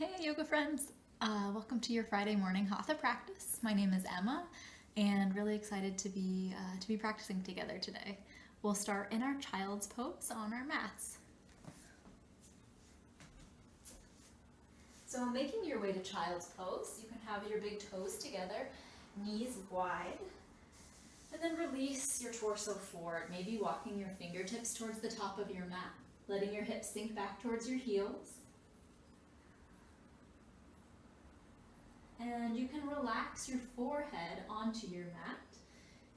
Hey yoga friends! Welcome to your Friday morning Hatha practice. My name is Emma and really excited to be practicing together today. We'll start in our child's pose on our mats. So making your way to child's pose, you can have your big toes together, knees wide, and then release your torso forward, maybe walking your fingertips towards the top of your mat, letting your hips sink back towards your heels. And you can relax your forehead onto your mat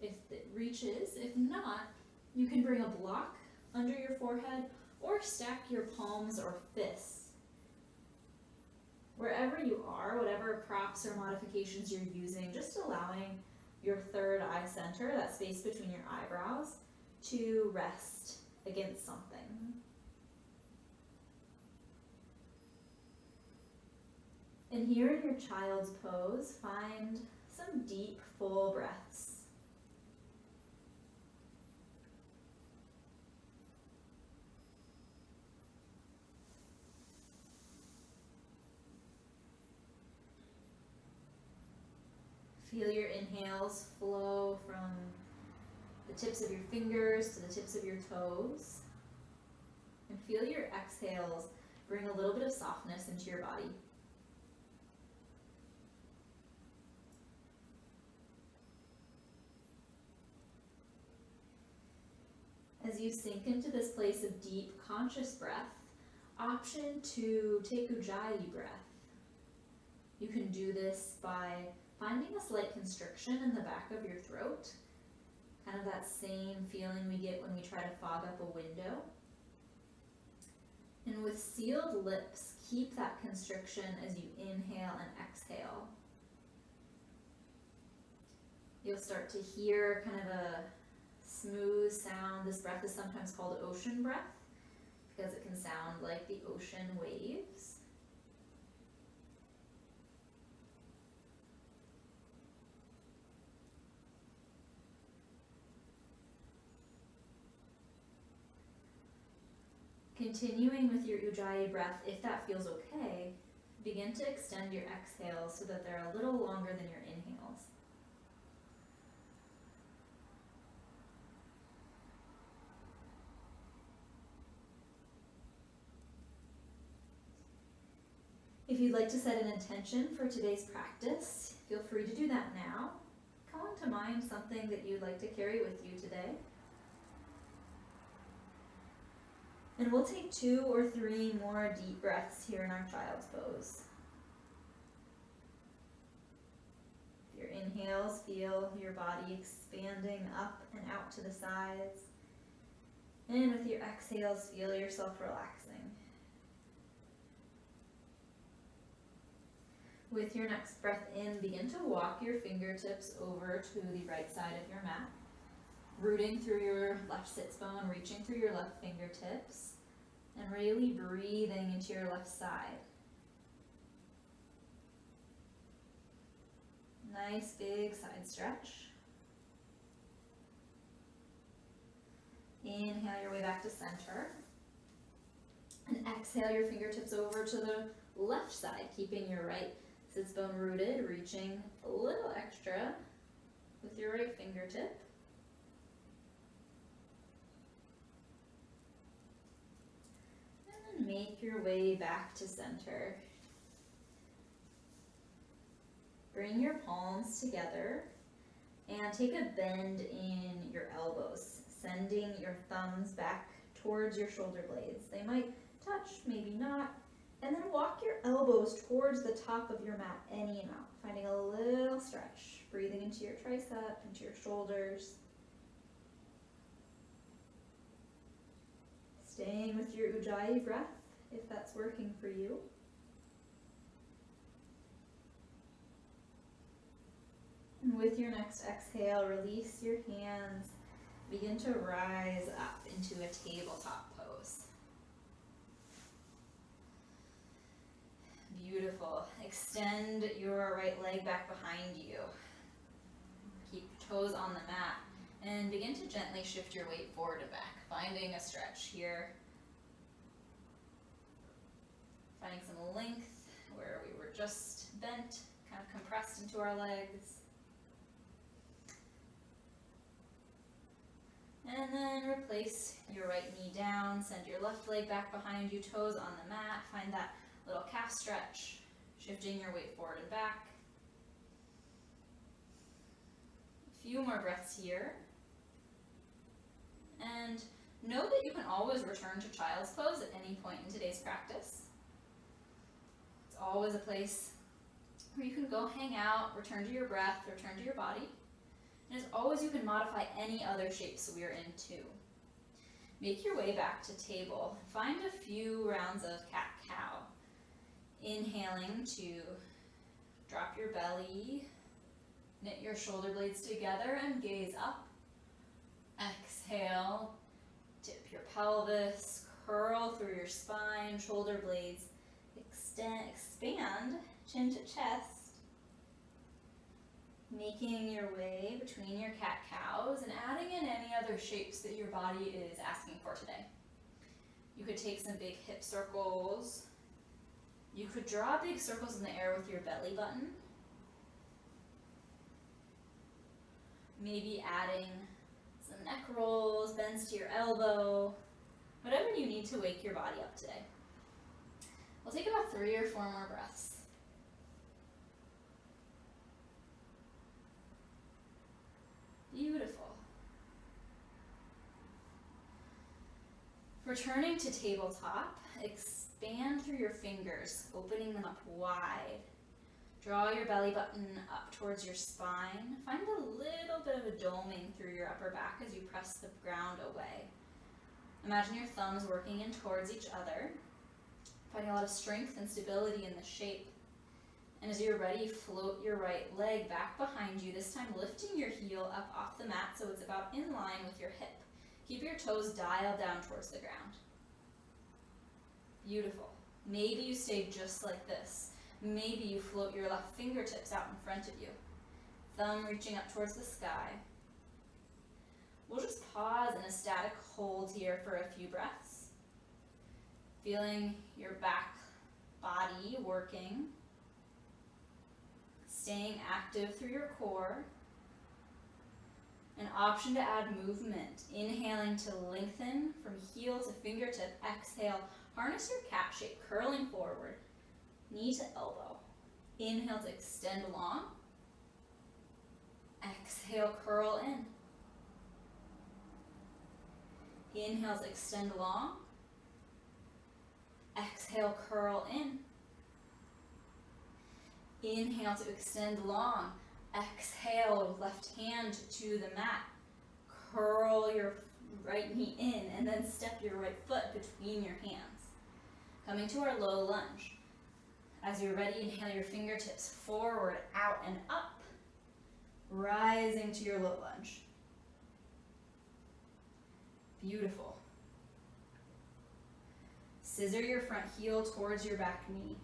if it reaches. If not, you can bring a block under your forehead or stack your palms or fists. Wherever you are, whatever props or modifications you're using, just allowing your third eye center, that space between your eyebrows, to rest against something. And here in your child's pose, find some deep, full breaths. Feel your inhales flow from the tips of your fingers to the tips of your toes. And feel your exhales bring a little bit of softness into your body. As you sink into this place of deep, conscious breath, option to take Ujjayi breath. You can do this by finding a slight constriction in the back of your throat, kind of that same feeling we get when we try to fog up a window. And with sealed lips, keep that constriction as you inhale and exhale. You'll start to hear kind of a smooth sound. This breath is sometimes called ocean breath because it can sound like the ocean waves. Continuing with your Ujjayi breath, if that feels okay, begin to extend your exhales so that they're a little longer than your inhales. If you'd like to set an intention for today's practice, feel free to do that now. Call to mind something that you'd like to carry with you today. And we'll take 2 or 3 more deep breaths here in our child's pose. Your inhales, feel your body expanding up and out to the sides. And with your exhales, feel yourself relaxing. With your next breath in, begin to walk your fingertips over to the right side of your mat, rooting through your left sits bone, reaching through your left fingertips, and really breathing into your left side. Nice big side stretch. Inhale your way back to center. And exhale your fingertips over to the left side, keeping your right sits bone rooted, reaching a little extra with your right fingertip. And then make your way back to center. Bring your palms together and take a bend in your elbows, sending your thumbs back towards your shoulder blades. They might touch, maybe not. And then walk your elbows towards the top of your mat any amount, finding a little stretch, breathing into your tricep, into your shoulders. Staying with your Ujjayi breath, if that's working for you. And with your next exhale, release your hands. Begin to rise up into a tabletop pose. Beautiful. Extend your right leg back behind you. Keep your toes on the mat and begin to gently shift your weight forward and back, finding a stretch here. Finding some length where we were just bent, kind of compressed into our legs. And then replace your right knee down, send your left leg back behind you, toes on the mat, find that little calf stretch, shifting your weight forward and back. A few more breaths here. And know that you can always return to child's pose at any point in today's practice. It's always a place where you can go hang out, return to your breath, return to your body. And as always, you can modify any other shapes we're in too. Make your way back to table. Find a few rounds of cat-cow. Inhaling to drop your belly, knit your shoulder blades together and gaze up. Exhale, dip your pelvis, curl through your spine, shoulder blades, expand, chin to chest. Making your way between your cat-cows and adding in any other shapes that your body is asking for today. You could take some big hip circles. You could draw big circles in the air with your belly button. Maybe adding some neck rolls, bends to your elbow, whatever you need to wake your body up today. We'll take about 3 or 4 more breaths. Beautiful. Returning to tabletop, expand through your fingers, opening them up wide. Draw your belly button up towards your spine. Find a little bit of a doming through your upper back as you press the ground away. Imagine your thumbs working in towards each other, finding a lot of strength and stability in the shape. And as you're ready, float your right leg back behind you, this time lifting your heel up off the mat so it's about in line with your hip. Keep your toes dialed down towards the ground. Beautiful. Maybe you stay just like this. Maybe you float your left fingertips out in front of you, thumb reaching up towards the sky. We'll just pause in a static hold here for a few breaths, feeling your back body working, staying active through your core. An option to add movement, inhaling to lengthen from heel to fingertip. Exhale, harness your cat shape, curling forward, knee to elbow. Inhale to extend long. Exhale, curl in. Inhale to extend long. Exhale, curl in. Inhale to extend long. Exhale, left hand to the mat. Curl your right knee in and then step your right foot between your hands. Coming to our low lunge. As you're ready, inhale your fingertips forward, out, and up. Rising to your low lunge. Beautiful. Scissor your front heel towards your back knee.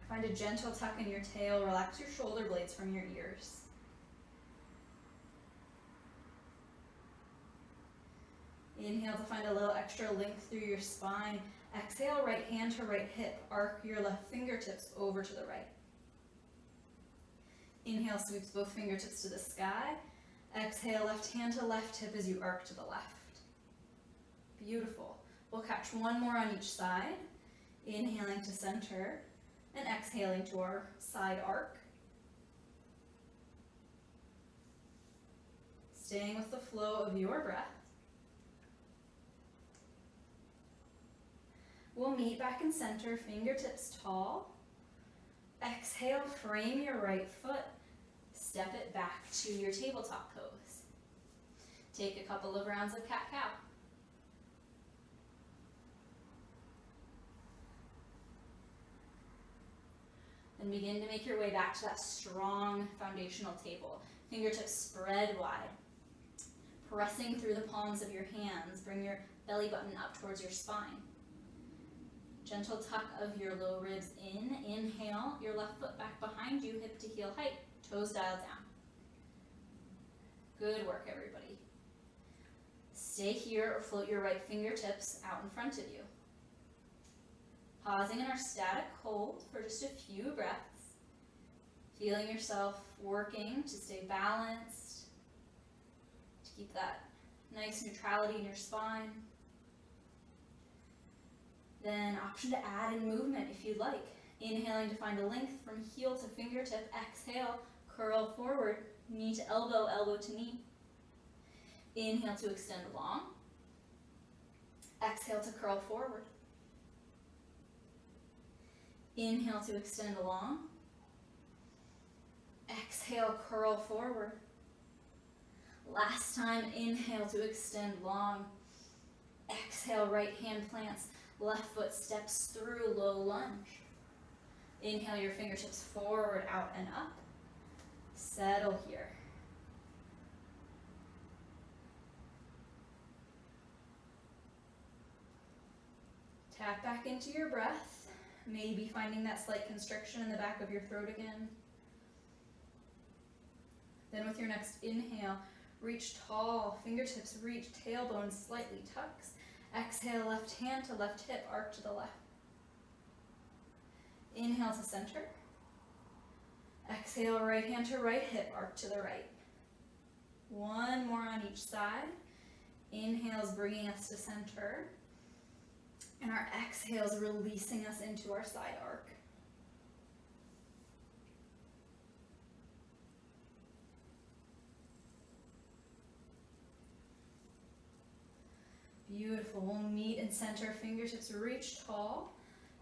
Find a gentle tuck in your tail. Relax your shoulder blades from your ears. Inhale to find a little extra length through your spine. Exhale, right hand to right hip. Arc your left fingertips over to the right. Inhale, sweeps both fingertips to the sky. Exhale, left hand to left hip as you arc to the left. Beautiful. We'll catch one more on each side. Inhaling to center and exhaling to our side arc. Staying with the flow of your breath. We'll meet back in center, fingertips tall. Exhale, frame your right foot. Step it back to your tabletop pose. Take a couple of rounds of cat-cow. Then begin to make your way back to that strong foundational table. Fingertips spread wide. Pressing through the palms of your hands, bring your belly button up towards your spine. Gentle tuck of your low ribs in. Inhale, your left foot back behind you, hip to heel height, toes dialed down. Good work, everybody. Stay here or float your right fingertips out in front of you. Pausing in our static hold for just a few breaths. Feeling yourself working to stay balanced, to keep that nice neutrality in your spine. Then option to add in movement if you'd like. Inhaling to find a length from heel to fingertip. Exhale, curl forward, knee to elbow, elbow to knee. Inhale to extend long. Exhale to curl forward. Inhale to extend long. Exhale, curl forward. Last time, inhale to extend long. Exhale, right hand plants. Left foot steps through, low lunge. Inhale your fingertips forward, out and up. Settle here. Tap back into your breath. Maybe finding that slight constriction in the back of your throat again. Then with your next inhale, reach tall, fingertips reach, tailbone slightly tucks. Exhale, left hand to left hip, arc to the left. Inhale to center. Exhale, right hand to right hip, arc to the right. One more on each side. Inhales bringing us to center. And our exhales releasing us into our side arc. Beautiful. We'll meet in center, fingertips reach tall.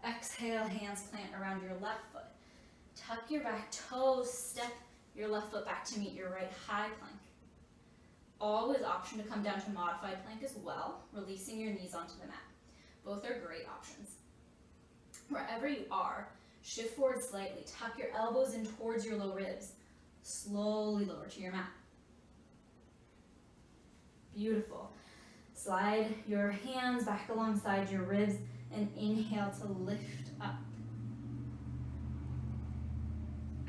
Exhale, hands plant around your left foot. Tuck your back toes, step your left foot back to meet your right high plank. Always option to come down to modified plank as well, releasing your knees onto the mat. Both are great options. Wherever you are, shift forward slightly. Tuck your elbows in towards your low ribs. Slowly lower to your mat. Beautiful. Slide your hands back alongside your ribs and inhale to lift up.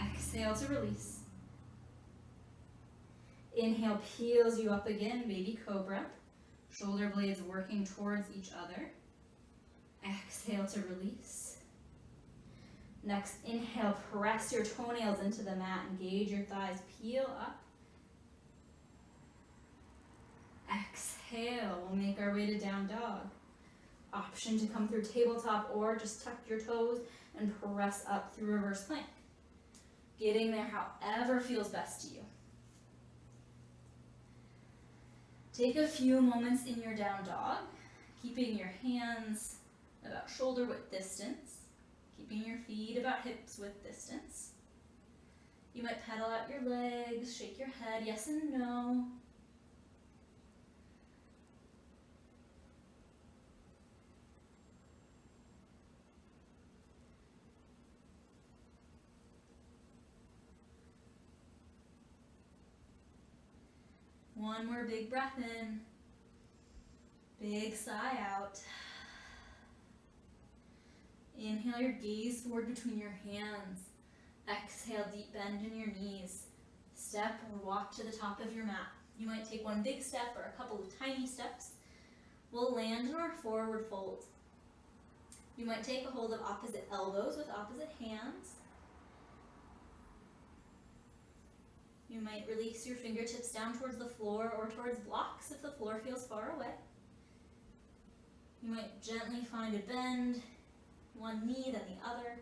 Exhale to release. Inhale peels you up again, baby cobra. Shoulder blades working towards each other. Exhale to release. Next, inhale, press your toenails into the mat, engage your thighs, peel up. Exhale, we'll make our way to down dog. Option to come through tabletop or just tuck your toes and press up through reverse plank. Getting there however feels best to you. Take a few moments in your down dog, keeping your hands about shoulder width distance, keeping your feet about hips width distance. You might pedal out your legs, shake your head, yes and no. One more big breath in, big sigh out. Inhale your gaze forward between your hands. Exhale, deep bend in your knees. Step or walk to the top of your mat. You might take one big step or a couple of tiny steps. We'll land in our forward fold. You might take a hold of opposite elbows with opposite hands. You might release your fingertips down towards the floor or towards blocks if the floor feels far away. You might gently find a bend, one knee then the other,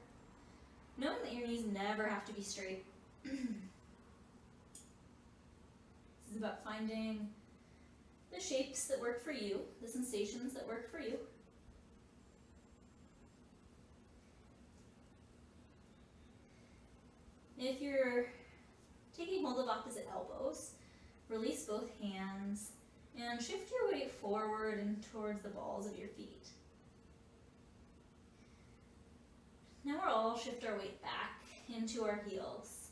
knowing that your knees never have to be straight. This is about finding the shapes that work for you, the sensations that work for you. If you're taking hold of opposite elbows, release both hands and shift your weight forward and towards the balls of your feet. Now we'll all shift our weight back into our heels.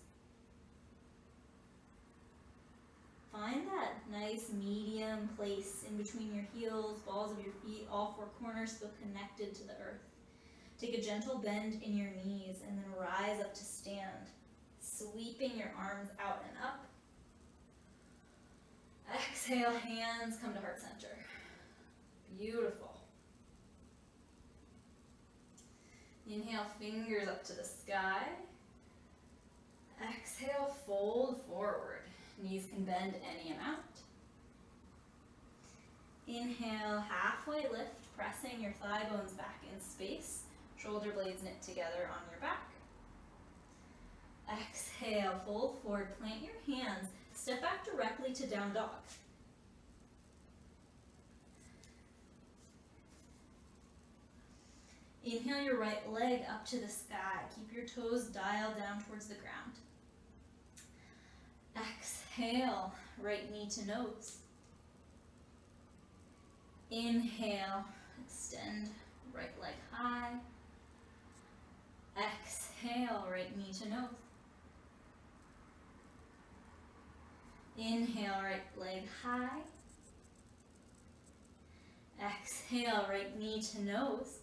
Find that nice medium place in between your heels, balls of your feet, all four corners feel connected to the earth. Take a gentle bend in your knees and then rise up to stand, sweeping your arms out and up. Exhale, hands come to heart center. Beautiful. Inhale, fingers up to the sky. Exhale, fold forward. Knees can bend any amount. Inhale, halfway lift, pressing your thigh bones back in space. Shoulder blades knit together on your back. Exhale, fold forward, plant your hands. Step back directly to down dog. Inhale your right leg up to the sky. Keep your toes dialed down towards the ground. Exhale, right knee to nose. Inhale, extend right leg high. Exhale, right knee to nose. Inhale, right leg high. Exhale, right knee to nose.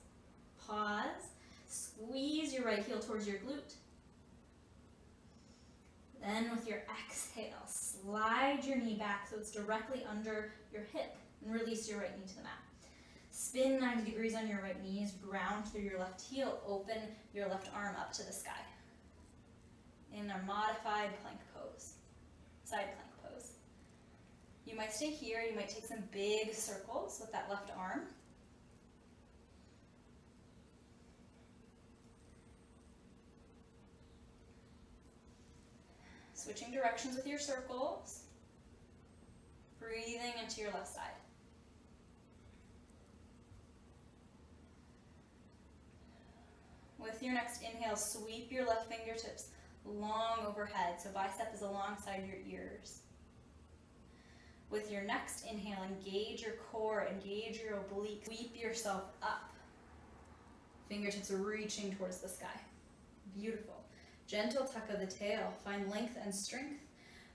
Pause. Squeeze your right heel towards your glute. Then with your exhale, slide your knee back so it's directly under your hip and release your right knee to the mat. Spin 90 degrees on your right knees, ground through your left heel, open your left arm up to the sky. In a modified plank pose, side plank pose. You might stay here, you might take some big circles with that left arm. Switching directions with your circles. Breathing into your left side. With your next inhale, sweep your left fingertips long overhead, so bicep is alongside your ears. With your next inhale, engage your core, engage your obliques, sweep yourself up. Fingertips are reaching towards the sky. Beautiful. Gentle tuck of the tail, find length and strength.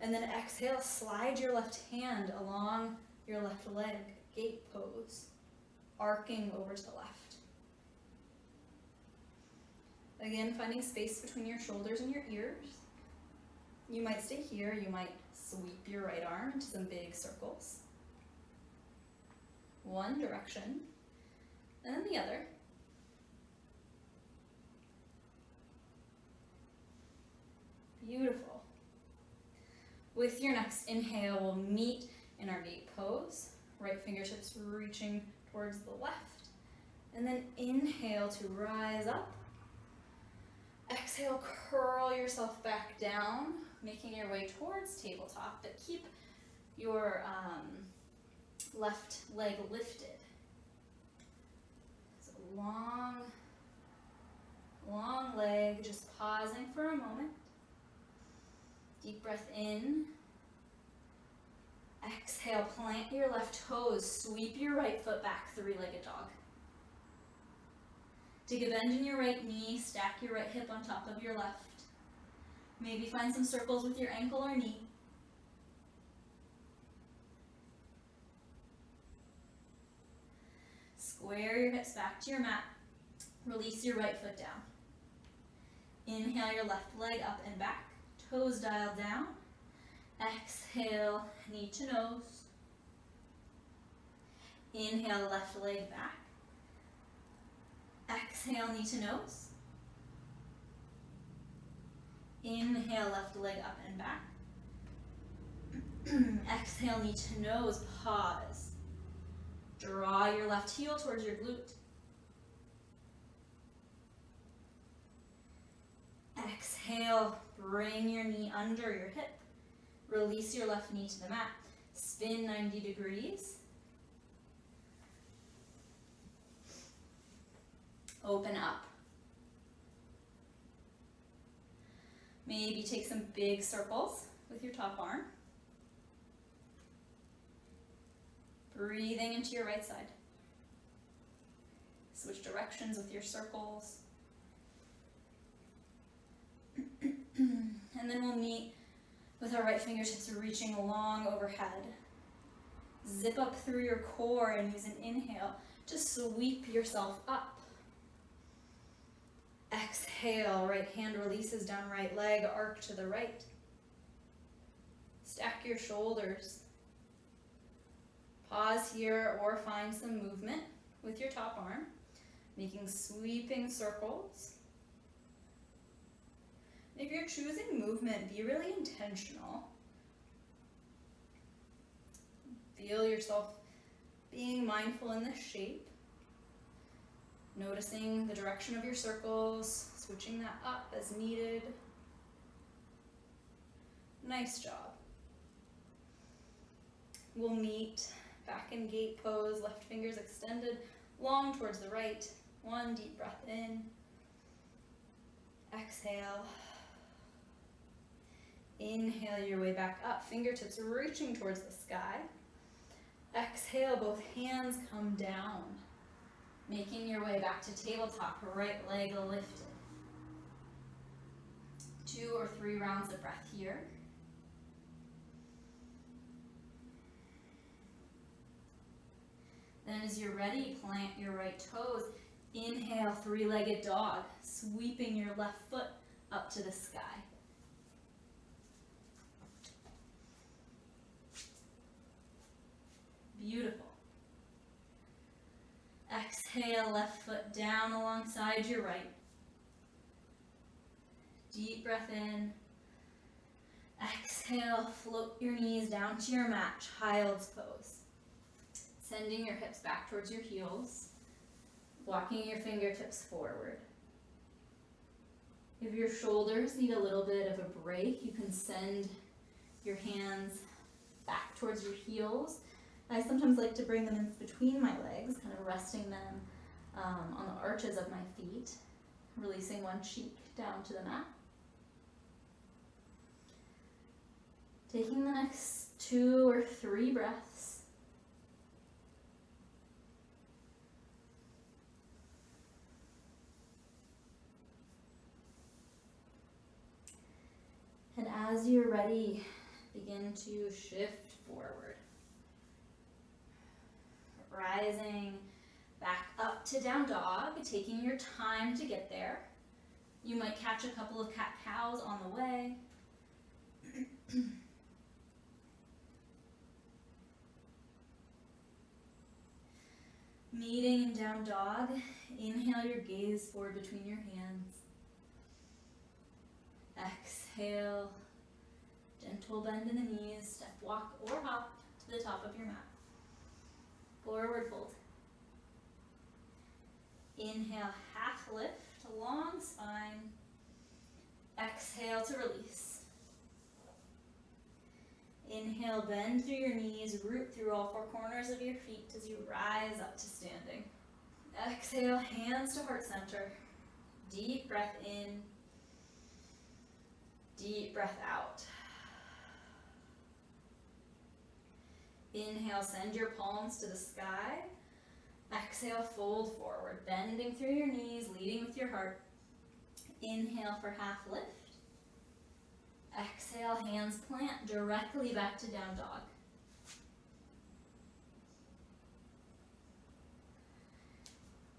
And then exhale, slide your left hand along your left leg, gate pose, arcing over to the left. Again, finding space between your shoulders and your ears. You might stay here, you might sweep your right arm into some big circles. One direction, and then the other. Beautiful. With your next inhale, we'll meet in our gate pose. Right fingertips reaching towards the left. And then inhale to rise up. Exhale, curl yourself back down, making your way towards tabletop, but keep your left leg lifted. So long leg, just pausing for a moment. Deep breath in. Exhale, plant your left toes, sweep your right foot back, three-legged dog. Take a bend in your right knee, stack your right hip on top of your left. Maybe find some circles with your ankle or knee. Square your hips back to your mat. Release your right foot down. Inhale your left leg up and back. Toes dialed down. Exhale, knee to nose. Inhale, left leg back. Exhale, knee to nose. Inhale, left leg up and back. Exhale, knee to nose, pause. Draw your left heel towards your glute. Exhale, bring your knee under your hip. Release your left knee to the mat. Spin 90 degrees. Open up. Maybe take some big circles with your top arm. Breathing into your right side. Switch directions with your circles. And then we'll meet with our right fingertips reaching along overhead. Zip up through your core and use an inhale to sweep yourself up. Exhale, right hand releases down right leg, arc to the right. Stack your shoulders. Pause here or find some movement with your top arm. making sweeping circles. If you're choosing movement, be really intentional. Feel yourself being mindful in this shape. Noticing the direction of your circles, switching that up as needed. Nice job. We'll meet back in gate pose, left fingers extended, long towards the right. One deep breath in. Exhale. Inhale your way back up, fingertips reaching towards the sky. Exhale, both hands come down, making your way back to tabletop, right leg lifted. 2 or 3 rounds of breath here. Then as you're ready, plant your right toes. Inhale, 3-legged dog, sweeping your left foot up to the sky. Beautiful. Exhale, left foot down alongside your right. Deep breath in. Exhale, float your knees down to your mat, child's pose. Sending your hips back towards your heels, walking your fingertips forward. If your shoulders need a little bit of a break, you can send your hands back towards your heels. I sometimes like to bring them in between my legs, kind of resting them on the arches of my feet, releasing one cheek down to the mat. Taking the next 2 or 3 breaths. And as you're ready, begin to shift forward. Rising back up to down dog, taking your time to get there. You might catch a couple of cat-cows on the way. Meeting in down dog, inhale your gaze forward between your hands. Exhale, gentle bend in the knees, step, walk, or hop to the top of your mat. Forward fold. Inhale, half lift, long spine. Exhale to release. Inhale, bend through your knees, root through all 4 corners of your feet as you rise up to standing. Exhale, hands to heart center. Deep breath in. Deep breath out. Inhale, send your palms to the sky. Exhale, fold forward, bending through your knees, leading with your heart. Inhale for half lift. Exhale, hands plant directly back to down dog.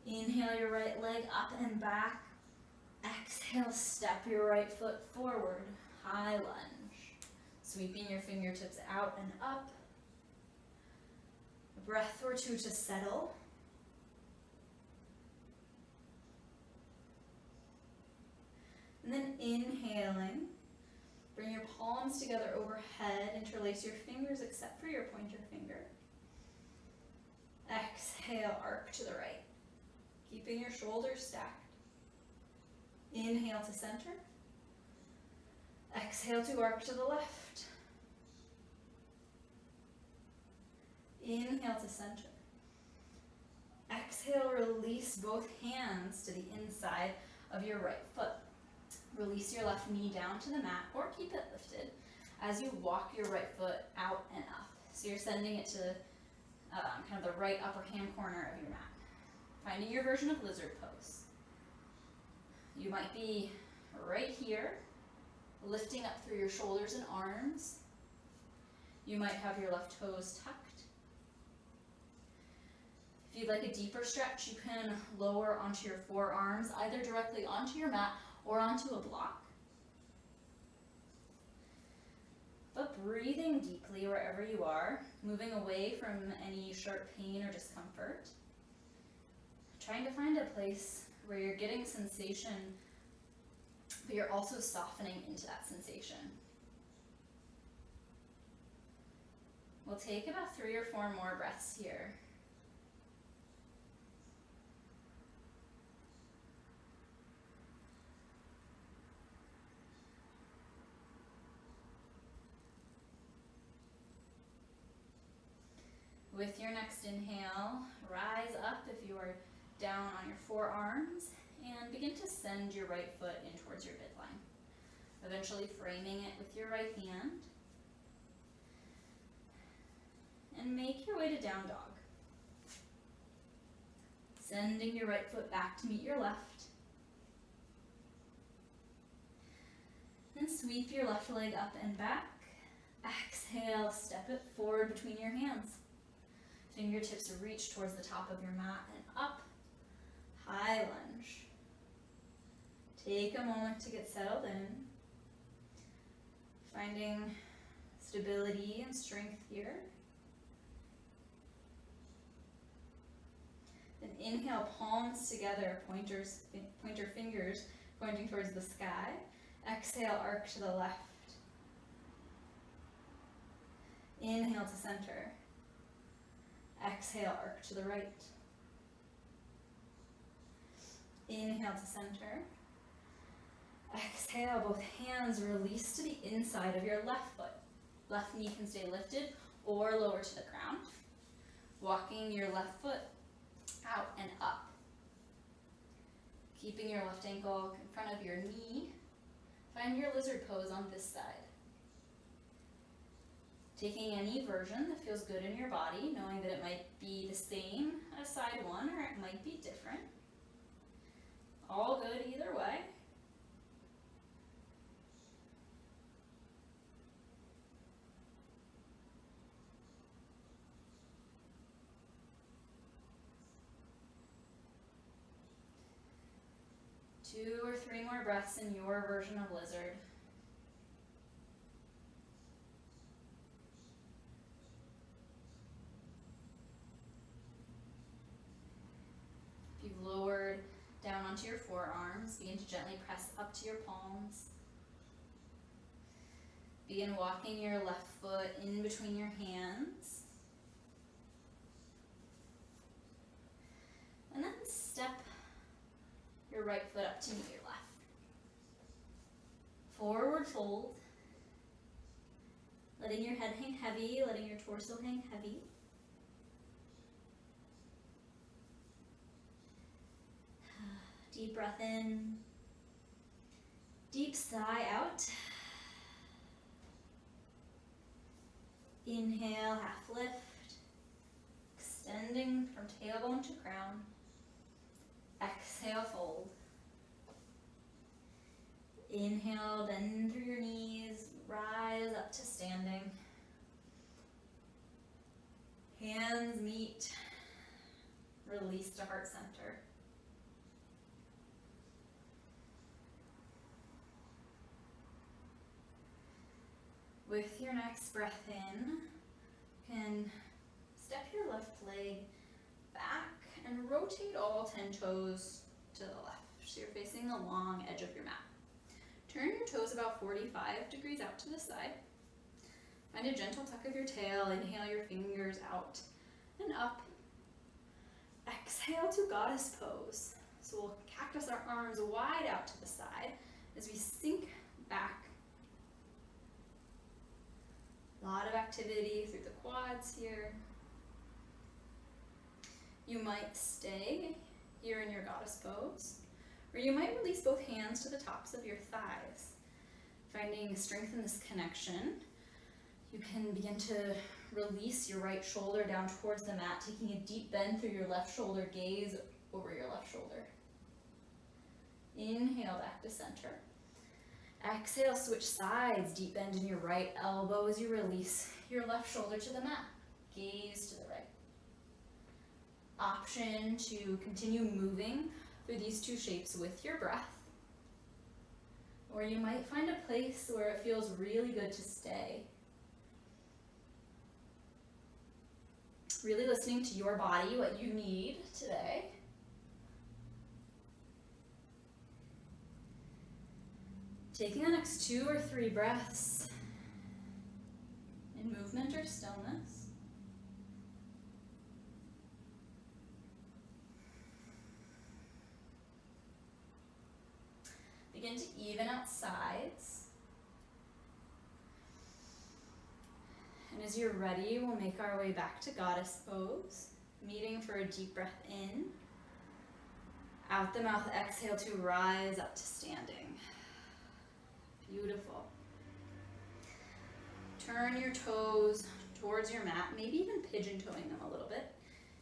Inhale your right leg up and back. Exhale, step your right foot forward, high lunge. Sweeping your fingertips out and up. A breath or 2 to settle. And then inhaling, bring your palms together overhead, interlace your fingers except for your pointer finger. Exhale, arc to the right, keeping your shoulders stacked. Inhale to center. Exhale to arc to the left. Inhale to center. Exhale, release both hands to the inside of your right foot. Release your left knee down to the mat or keep it lifted as you walk your right foot out and up. So you're sending it to kind of the right upper hand corner of your mat. Finding your version of lizard pose. You might be right here, lifting up through your shoulders and arms. You might have your left toes tucked. If you'd like a deeper stretch, you can lower onto your forearms, either directly onto your mat or onto a block. But breathing deeply wherever you are, moving away from any sharp pain or discomfort. trying to find a place where you're getting sensation, but you're also softening into that sensation. We'll take about 3 or 4 more breaths here. With your next inhale, rise up if you are down on your forearms and begin to send your right foot in towards your midline, eventually framing it with your right hand. And make your way to down dog. Sending your right foot back to meet your left. And sweep your left leg up and back. Exhale, step it forward between your hands. Fingertips reach towards the top of your mat and up. High lunge. Take a moment to get settled in. Finding stability and strength here. Then inhale, palms together, pointer fingers pointing towards the sky. Exhale, arc to the left. Inhale to center. Exhale, arc to the right. Inhale to center. Exhale, both hands release to the inside of your left foot. Left knee can stay lifted or lower to the ground. Walking your left foot out and up. Keeping your left ankle in front of your knee. Find your lizard pose on this side. Taking any version that feels good in your body, knowing that it might be the same as side one or it might be different. All good either way. Two or 3 more breaths in your version of lizard. If you've lowered down onto your forearms, begin to gently press up to your palms. Begin walking your left foot in between your hands. And then step your right foot up to meet your left. Forward fold. Letting your head hang heavy, letting your torso hang heavy. Deep breath in. Deep sigh out. Inhale, half lift. Extending from tailbone to crown. Exhale, fold. Inhale, bend through your knees, rise up to standing. Hands meet, release to heart center. With your next breath in, you can step your left leg back and rotate all 10 toes to the left. So you're facing the long edge of your mat. Turn your toes about 45 degrees out to the side. Find a gentle tuck of your tail. Inhale your fingers out and up. Exhale to goddess pose. So we'll cactus our arms wide out to the side as we sink back. A lot of activity through the quads here. You might stay here in your goddess pose, or you might release both hands to the tops of your thighs. Finding strength in this connection, you can begin to release your right shoulder down towards the mat, taking a deep bend through your left shoulder, gaze over your left shoulder. Inhale back to center. Exhale, switch sides, deep bend in your right elbow as you release your left shoulder to the mat. Gaze to the right. Option to continue moving through these two shapes with your breath. Or you might find a place where it feels really good to stay. Really listening to your body, what you need today. Taking the next 2 or 3 breaths in movement or stillness. Begin to even out sides. And as you're ready, we'll make our way back to Goddess Pose, meeting for a deep breath in. Out the mouth, exhale to rise up to standing. Beautiful. Turn your toes towards your mat, maybe even pigeon-toeing them a little bit.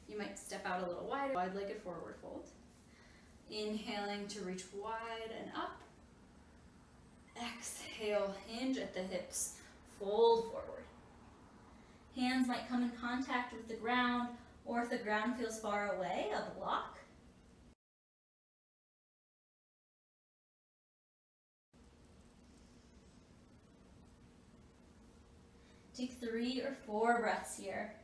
You might step out a little wider, wide-legged forward fold. Inhaling to reach wide and up. Exhale, hinge at the hips, fold forward. Hands might come in contact with the ground, or if the ground feels far away, a block. Take 3 or 4 breaths here.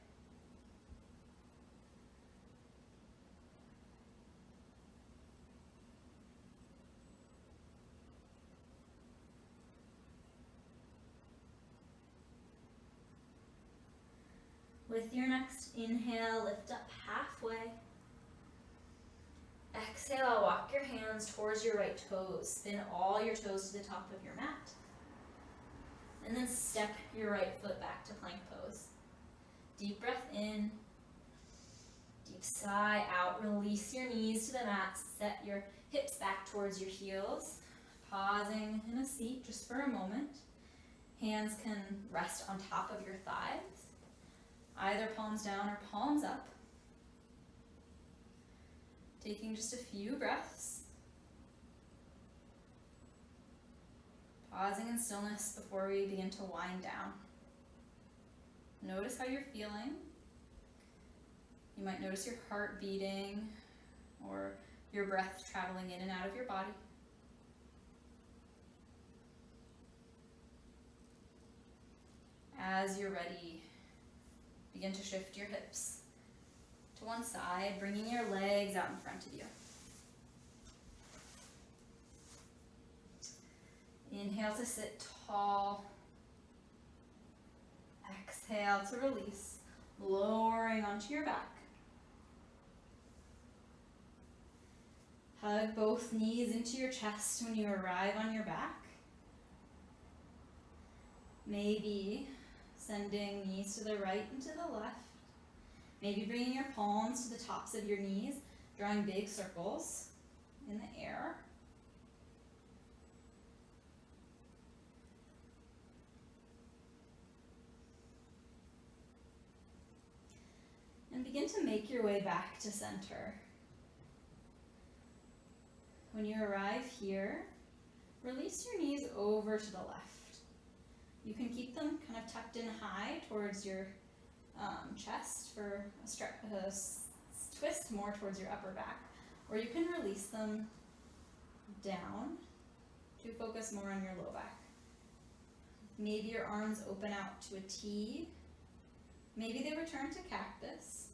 With your next inhale, lift up halfway. Exhale, walk your hands towards your right toes. Spin all your toes to the top of your mat. And then step your right foot back to plank pose. Deep breath in. Deep sigh out. Release your knees to the mat. Set your hips back towards your heels. Pausing in a seat just for a moment. Hands can rest on top of your thighs. Either palms down or palms up. Taking just a few breaths. Pausing in stillness before we begin to wind down. Notice how you're feeling. You might notice your heart beating or your breath traveling in and out of your body. As you're ready, begin to shift your hips to one side, bringing your legs out in front of you. Inhale to sit tall. Exhale to release, lowering onto your back. Hug both knees into your chest when you arrive on your back. Maybe sending knees to the right and to the left. Maybe bringing your palms to the tops of your knees, drawing big circles in the air. And begin to make your way back to center. When you arrive here, release your knees over to the left. You can keep them kind of tucked in high towards your chest for a twist more towards your upper back, or you can release them down to focus more on your low back. Maybe your arms open out to a T. Maybe they return to cactus.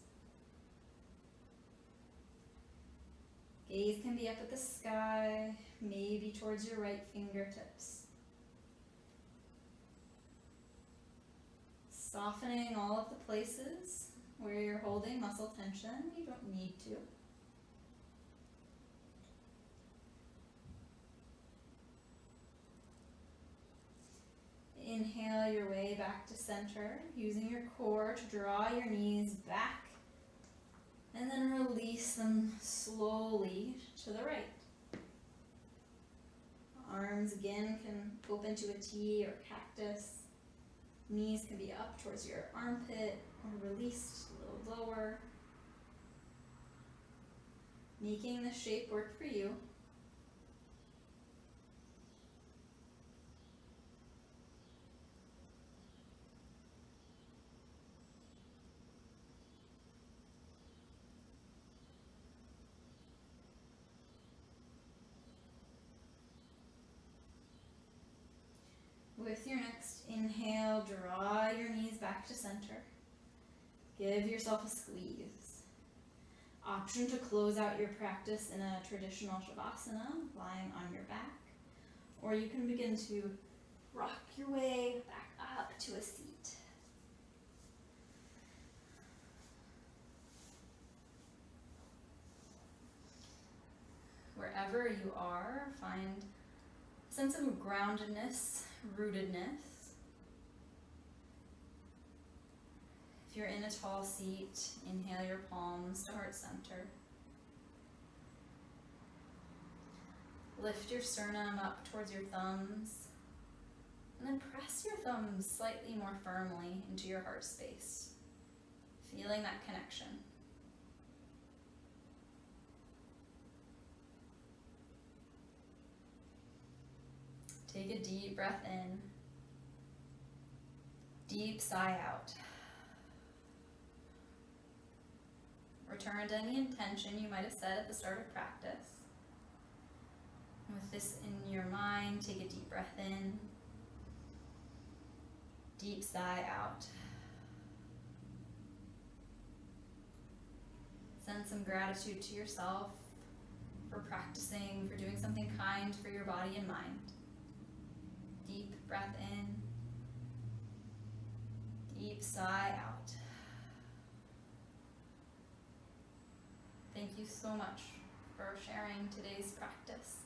Gaze can be up at the sky, maybe towards your right fingertips. Softening all of the places where you're holding muscle tension. You don't need to. Inhale your way back to center, using your core to draw your knees back, and then release them slowly to the right. Arms again can open to a T or cactus. Knees can be up towards your armpit or released a little lower. Making the shape work for you. With your next inhale, draw your knees back to center. Give yourself a squeeze. Option to close out your practice in a traditional Shavasana, lying on your back, Or you can begin to rock your way back up to a seat. Wherever you are, find a sense of groundedness, rootedness. If you're in a tall seat, inhale your palms to heart center. Lift your sternum up towards your thumbs, and then press your thumbs slightly more firmly into your heart space, feeling that connection. Take a deep breath in, deep sigh out. Return to any intention you might have set at the start of practice. With this in your mind, take a deep breath in, deep sigh out. Send some gratitude to yourself for practicing, for doing something kind for your body and mind. Deep breath in, deep sigh out. Thank you so much for sharing today's practice.